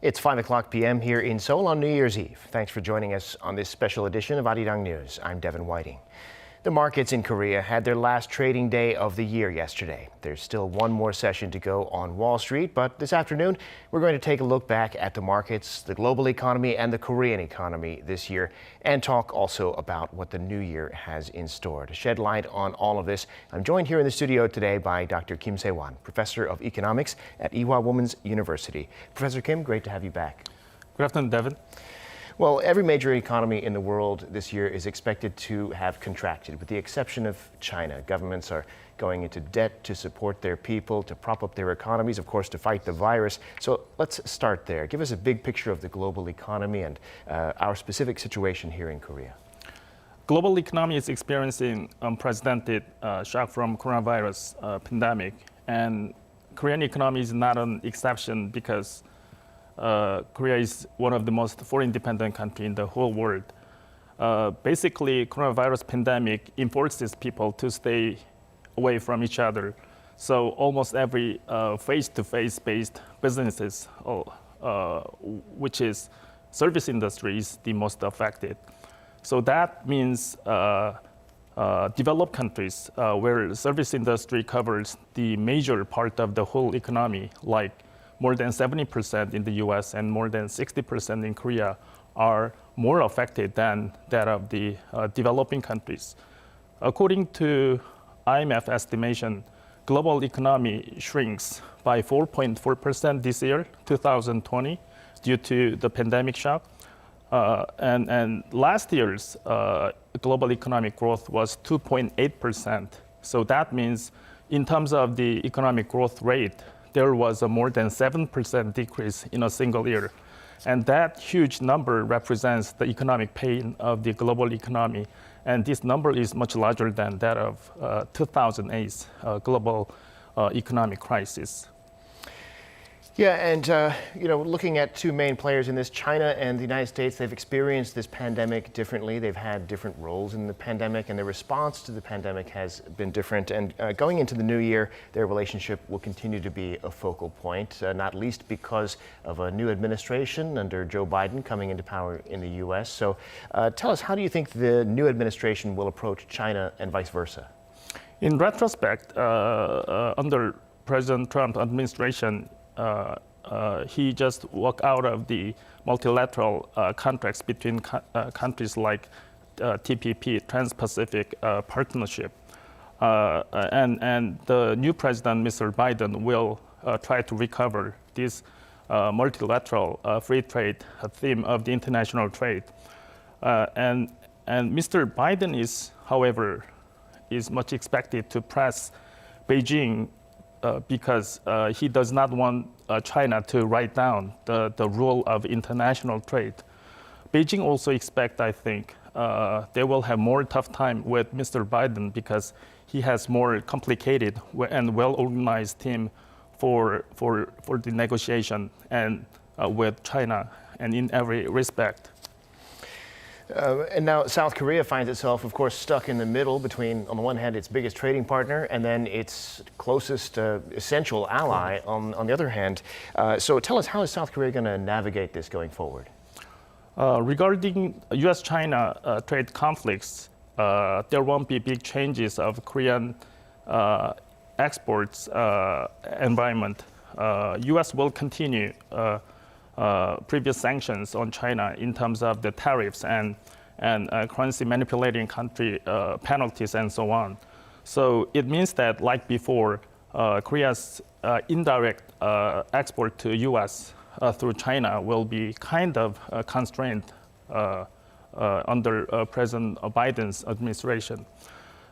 It's 5 o'clock p.m. here in Seoul on New Year's Eve. Thanks for joining us on this special edition of Arirang News. I'm Devin Whiting. The markets in Korea had their last trading day of the year yesterday. There's still one more session to go on Wall Street, but this afternoon we're going to take a look back at the markets, the global economy, and the Korean economy this year, and talk also about what the new year has in store. To shed light on all of this, I'm joined here in the studio today by Dr. Kim Se-won, Professor of Economics at Ewha Women's University. Professor Kim, great to have you back. Good afternoon, Devin. Well, every major economy in the world this year is expected to have contracted, with the exception of China. Governments are going into debt to support their people, to prop up their economies, of course, to fight the virus. So let's start there. Give us a big picture of the global economy and our specific situation here in Korea. Global economy is experiencing unprecedented shock from coronavirus pandemic, and Korean economy is not an exception because Korea is one of the most foreign-dependent countries in the whole world. Basically, coronavirus pandemic forces people to stay away from each other. So almost every face-to-face based businesses, which is service industry, is the most affected. So that means developed countries where service industry covers the major part of the whole economy, like more than 70% in the US and more than 60% in Korea, are more affected than that of the developing countries. According to IMF estimation, global economy shrinks by 4.4% this year, 2020, due to the pandemic shock. And last year's global economic growth was 2.8%. So that means in terms of the economic growth rate, there was a more than 7% decrease in a single year. And that huge number represents the economic pain of the global economy. And this number is much larger than that of 2008's global economic crisis. Yeah, and looking at two main players in this, China and the United States, they've experienced this pandemic differently. They've had different roles in the pandemic, and their response to the pandemic has been different. And going into the new year, their relationship will continue to be a focal point, not least because of a new administration under Joe Biden coming into power in the U.S. So tell us, how do you think the new administration will approach China and vice versa? In retrospect, under President Trump's administration, he just walked out of the multilateral contracts between countries like TPP, Trans-Pacific Partnership. And the new president, Mr. Biden, will try to recover this multilateral free trade theme of the international trade. And Mr. Biden is, however, is much expected to press Beijing because he does not want China to write down the rule of international trade. Beijing also expect, I think, they will have more tough time with Mr. Biden because he has more complicated and well-organized team for the negotiation and with China and in every respect. And now South Korea finds itself, of course, stuck in the middle between, on the one hand, its biggest trading partner and then its closest essential ally on the other hand. So tell us, how is South Korea going to navigate this going forward? Regarding US-China trade conflicts, there won't be big changes of Korean exports environment. US will continue previous sanctions on China in terms of the tariffs and currency manipulating country penalties and so on. So it means that, like before, Korea's indirect export to US through China will be kind of constrained under President Biden's administration.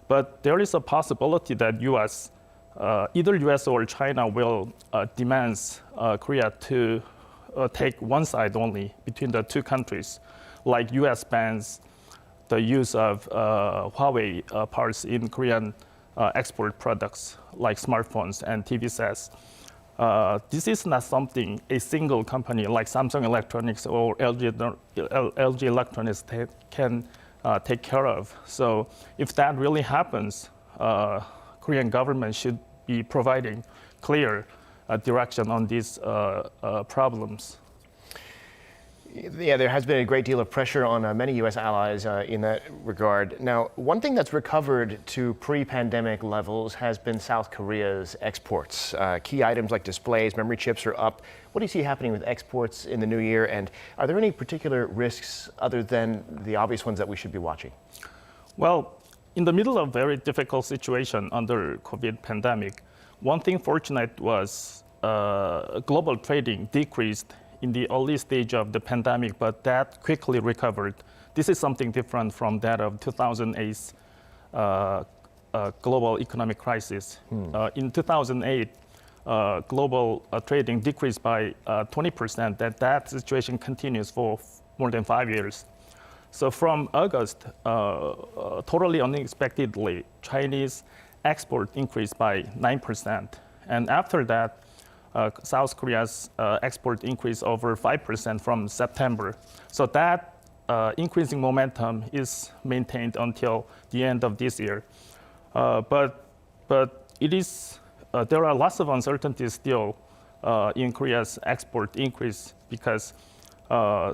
But there is a possibility that either US or China will demand Korea to take one side only between the two countries, like US bans the use of Huawei parts in Korean export products like smartphones and TV sets. This is not something a single company like Samsung Electronics or LG Electronics can take care of. So if that really happens, Korean government should be providing clear direction on these problems. Yeah, there has been a great deal of pressure on many U.S. allies in that regard. Now, one thing that's recovered to pre-pandemic levels has been South Korea's exports. Key items like displays, memory chips are up. What do you see happening with exports in the new year? And are there any particular risks other than the obvious ones that we should be watching? Well, in the middle of a very difficult situation under COVID pandemic, one thing fortunate was global trading decreased in the early stage of the pandemic, but that quickly recovered. This is something different from that of 2008's global economic crisis. In 2008, global trading decreased by 20%. That situation continues for more than 5 years. So from August, totally unexpectedly, Chinese export increased by 9%. And after that, South Korea's export increased over 5% from September. So that increasing momentum is maintained until the end of this year. But it is, there are lots of uncertainties still in Korea's export increase because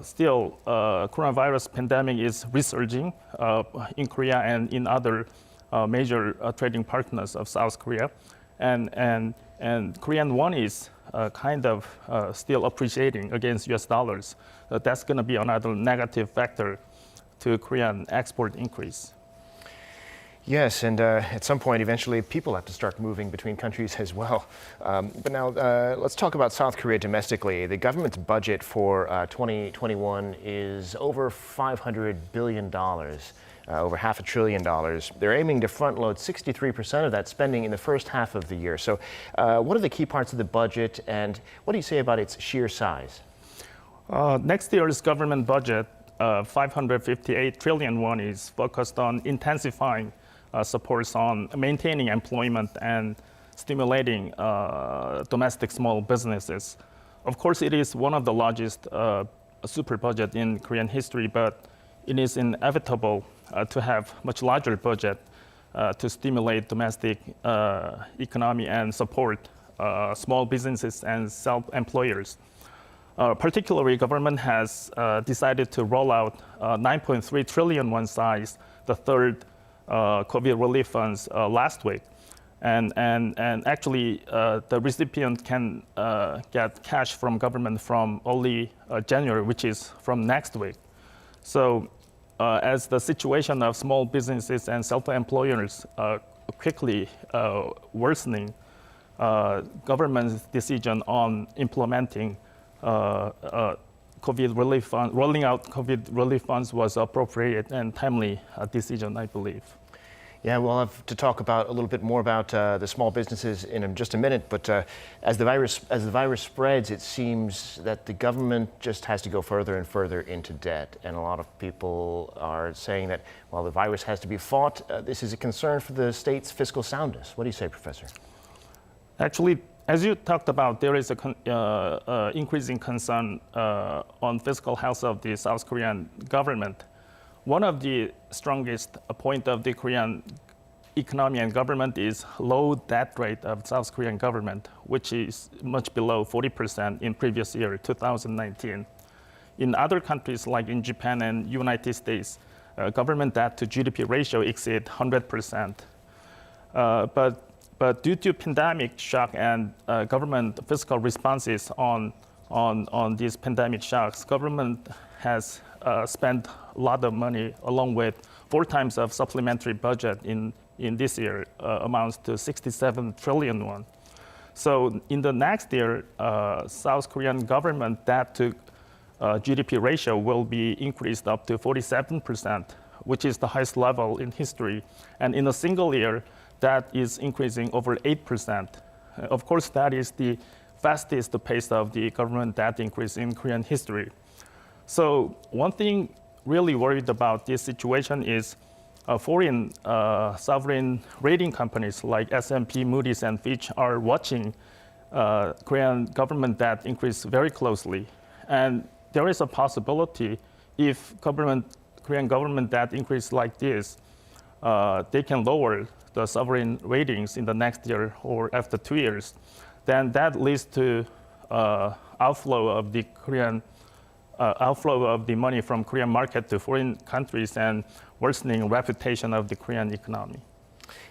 still coronavirus pandemic is resurging in Korea and in other major trading partners of South Korea. And Korean won is kind of still appreciating against US dollars. That's going to be another negative factor to Korean export increase. Yes, and at some point, eventually, people have to start moving between countries as well. But now, let's talk about South Korea domestically. The government's budget for 2021 is over $500 billion. Over $500 billion. They're aiming to front load 63% of that spending in the first half of the year. So what are the key parts of the budget and what do you say about its sheer size? Next year's government budget, 558 trillion won, is focused on intensifying supports on maintaining employment and stimulating domestic small businesses. Of course, it is one of the largest super budget in Korean history, but it is inevitable to have much larger budget to stimulate domestic economy and support small businesses and self-employers. Particularly, government has decided to roll out 9.3 trillion won size, the third COVID relief funds last week. And actually, the recipient can get cash from government from early January, which is from next week. So as the situation of small businesses and self-employers quickly worsening, government's decision on implementing COVID relief fund, rolling out COVID relief funds was appropriate and timely decision, I believe. Yeah, we'll have to talk about a little bit more about the small businesses in just a minute. But as the virus spreads, it seems that the government just has to go further and further into debt. And a lot of people are saying that while the virus has to be fought, this is a concern for the state's fiscal soundness. What do you say, Professor? Actually, as you talked about, there is a increasing concern on fiscal health of the South Korean government. One of the strongest point of the Korean economy and government is low debt rate of South Korean government, which is much below 40% in previous year, 2019. In other countries like in Japan and United States, government debt to GDP ratio exceed 100%. But due to pandemic shock and government fiscal responses on these pandemic shocks, government has spent a lot of money along with 4 times of supplementary budget in this year, amounts to 67 trillion won. So in the next year, South Korean government debt to GDP ratio will be increased up to 47%, which is the highest level in history. And in a single year, that is increasing over 8%. Of course, that is the fastest pace of the government debt increase in Korean history. So one thing really worried about this situation is foreign sovereign rating companies like S&P, Moody's, and Fitch are watching Korean government debt increase very closely. And there is a possibility if Korean government debt increase like this, they can lower the sovereign ratings in the next year or after 2 years. Then that leads to outflow of the Korean outflow of the money from Korean market to foreign countries and worsening reputation of the Korean economy.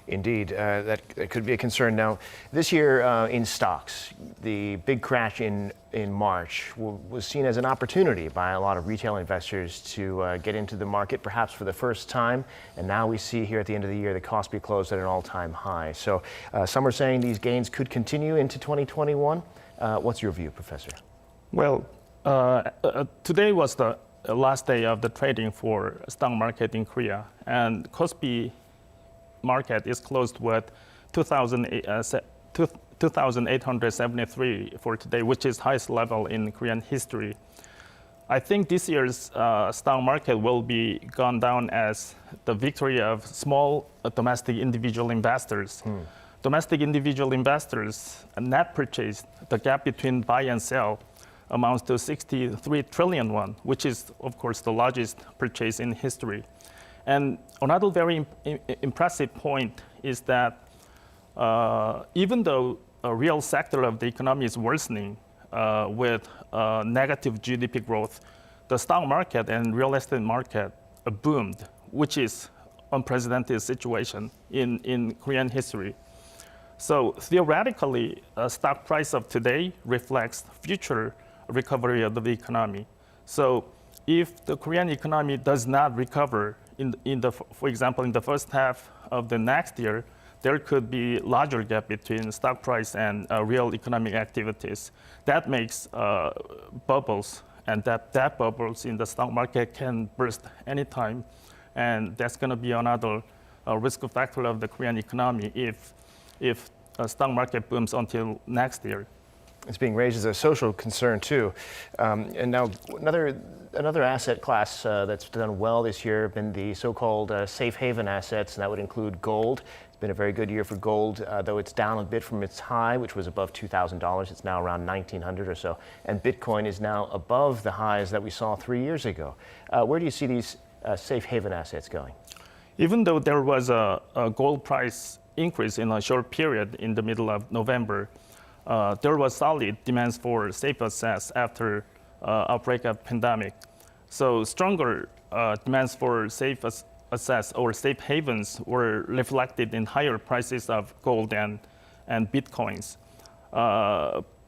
Indeed, that could be a concern. Now, this year in stocks, the big crash in March was seen as an opportunity by a lot of retail investors to get into the market, perhaps for the first time. And now we see here at the end of the year, the Kospi closed at an all-time high. So some are saying these gains could continue into 2021. What's your view, Professor? Well, today was the last day of the trading for stock market in Korea, and Kospi market is closed with 2,873 for today, which is highest level in Korean history. I think this year's stock market will be gone down as the victory of small domestic individual investors. Domestic individual investors net purchase, the gap between buy and sell, amounts to 63 trillion won, which is, of course, the largest purchase in history. And another very impressive point is that even though a real sector of the economy is worsening with negative GDP growth, the stock market and real estate market boomed, which is unprecedented situation in Korean history. So theoretically, stock price of today reflects future recovery of the economy. So if the Korean economy does not recover for example, in the first half of the next year, there could be larger gap between stock price and real economic activities. That makes bubbles, and that bubbles in the stock market can burst anytime. And that's going to be another risk factor of the Korean economy if stock market booms until next year. It's being raised as a social concern too. And now another asset class that's done well this year have been the so-called safe haven assets, and that would include gold. It's been a very good year for gold, though it's down a bit from its high, which was above $2,000. It's now around $1,900 or so. And Bitcoin is now above the highs that we saw 3 years ago. Where do you see these safe haven assets going? Even though there was a gold price increase in a short period in the middle of November, there was solid demands for safe assets after outbreak of pandemic. So stronger demands for safe assets or safe havens were reflected in higher prices of gold and Bitcoins.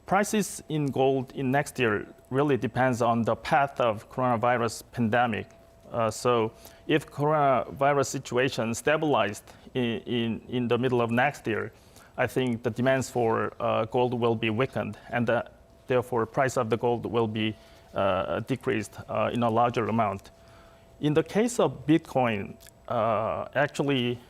Prices in gold in next year really depends on the path of coronavirus pandemic. So if coronavirus situation stabilized in the middle of next year, I think the demands for gold will be weakened, and therefore price of the gold will be decreased in a larger amount. In the case of Bitcoin, actually,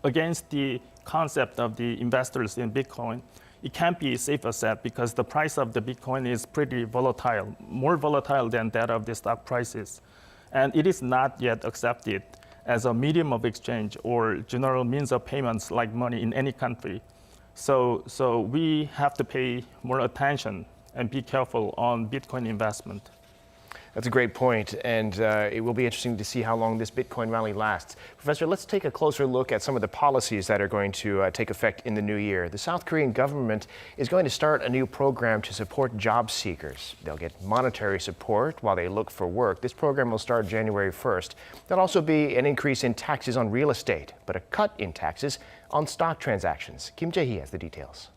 against the concept of the investors in Bitcoin, it can't be a safe asset because the price of the Bitcoin is pretty volatile, more volatile than that of the stock prices. And it is not yet accepted as a medium of exchange or general means of payments like money in any country. So we have to pay more attention and be careful on Bitcoin investment. That's a great point, and it will be interesting to see how long this Bitcoin rally lasts. Professor, let's take a closer look at some of the policies that are going to take effect in the new year. The South Korean government is going to start a new program to support job seekers. They'll get monetary support while they look for work. This program will start January 1st. There'll also be an increase in taxes on real estate, but a cut in taxes on stock transactions. Kim Jae-hee has the details.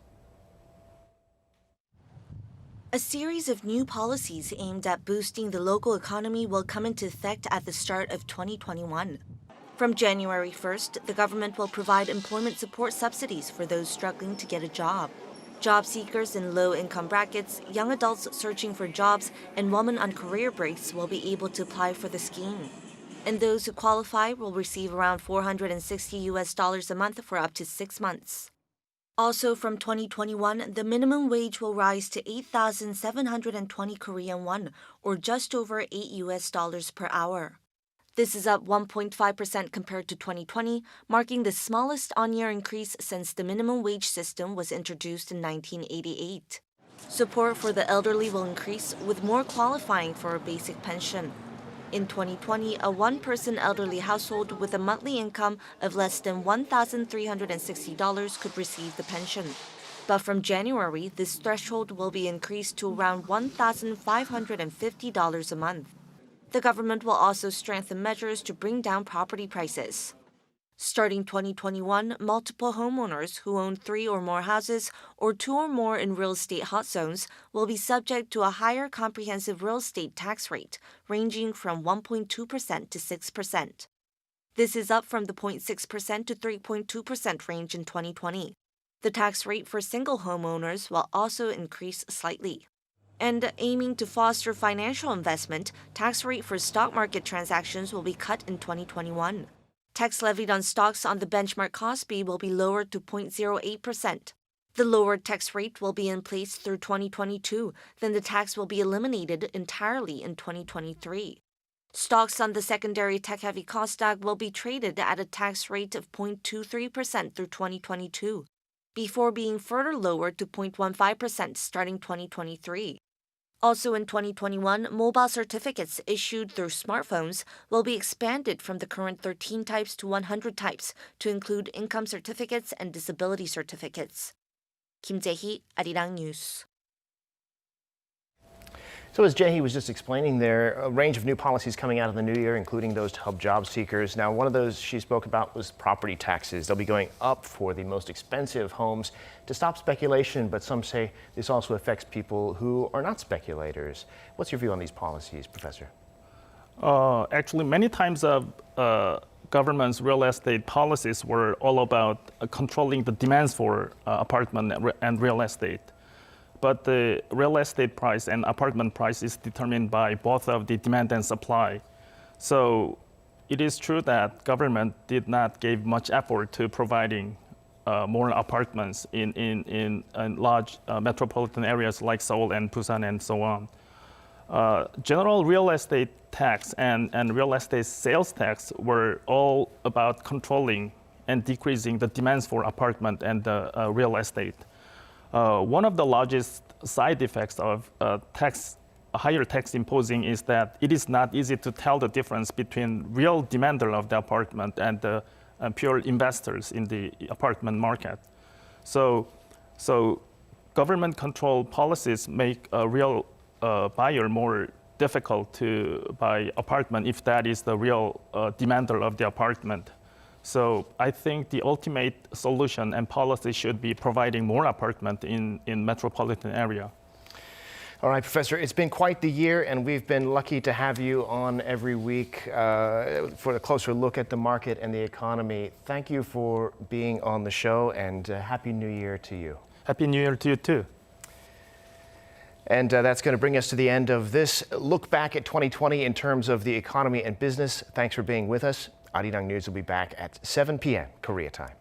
A series of new policies aimed at boosting the local economy will come into effect at the start of 2021. From January 1st, the government will provide employment support subsidies for those struggling to get a job. Job seekers in low-income brackets, young adults searching for jobs, and women on career breaks will be able to apply for the scheme. And those who qualify will receive around $460 a month for up to 6 months. Also, from 2021, the minimum wage will rise to 8,720 Korean won, or just over $8 per hour. This is up 1.5% compared to 2020, marking the smallest on-year increase since the minimum wage system was introduced in 1988. Support for the elderly will increase, with more qualifying for a basic pension. In 2020, a one-person elderly household with a monthly income of less than $1,360 could receive the pension. But from January, this threshold will be increased to around $1,550 a month. The government will also strengthen measures to bring down property prices. Starting 2021, multiple homeowners who own 3 or more houses or 2 or more in real estate hot zones will be subject to a higher comprehensive real estate tax rate, ranging from 1.2% to 6%. This is up from the 0.6% to 3.2% range in 2020. The tax rate for single homeowners will also increase slightly. And aiming to foster financial investment, tax rate for stock market transactions will be cut in 2021. Tax levied on stocks on the benchmark Kospi will be lowered to 0.08%. The lowered tax rate will be in place through 2022, then the tax will be eliminated entirely in 2023. Stocks on the secondary tech-heavy Kosdaq will be traded at a tax rate of 0.23% through 2022, before being further lowered to 0.15% starting 2023. Also in 2021, mobile certificates issued through smartphones will be expanded from the current 13 types to 100 types to include income certificates and disability certificates. Kim Jae-hee, Arirang News. So as Jae-hee was just explaining there, a range of new policies coming out of the new year, including those to help job seekers. Now, one of those she spoke about was property taxes. They'll be going up for the most expensive homes to stop speculation, but some say this also affects people who are not speculators. What's your view on these policies, Professor? Actually, many times government's real estate policies were all about controlling the demands for apartment and real estate. But the real estate price and apartment price is determined by both of the demand and supply. So it is true that government did not give much effort to providing more apartments in large metropolitan areas like Seoul and Busan and so on. General real estate tax and real estate sales tax were all about controlling and decreasing the demands for apartment and real estate. One of the largest side effects of higher tax imposing is that it is not easy to tell the difference between real demander of the apartment and the pure investors in the apartment market. So government control policies make a real buyer more difficult to buy apartment if that is the real demander of the apartment. So I think the ultimate solution and policy should be providing more apartment in metropolitan area. All right, Professor, it's been quite the year, and we've been lucky to have you on every week for a closer look at the market and the economy. Thank you for being on the show, and Happy New Year to you. Happy New Year to you too. And that's going to bring us to the end of this look back at 2020 in terms of the economy and business. Thanks for being with us. Arirang News will be back at 7 p.m. Korea time.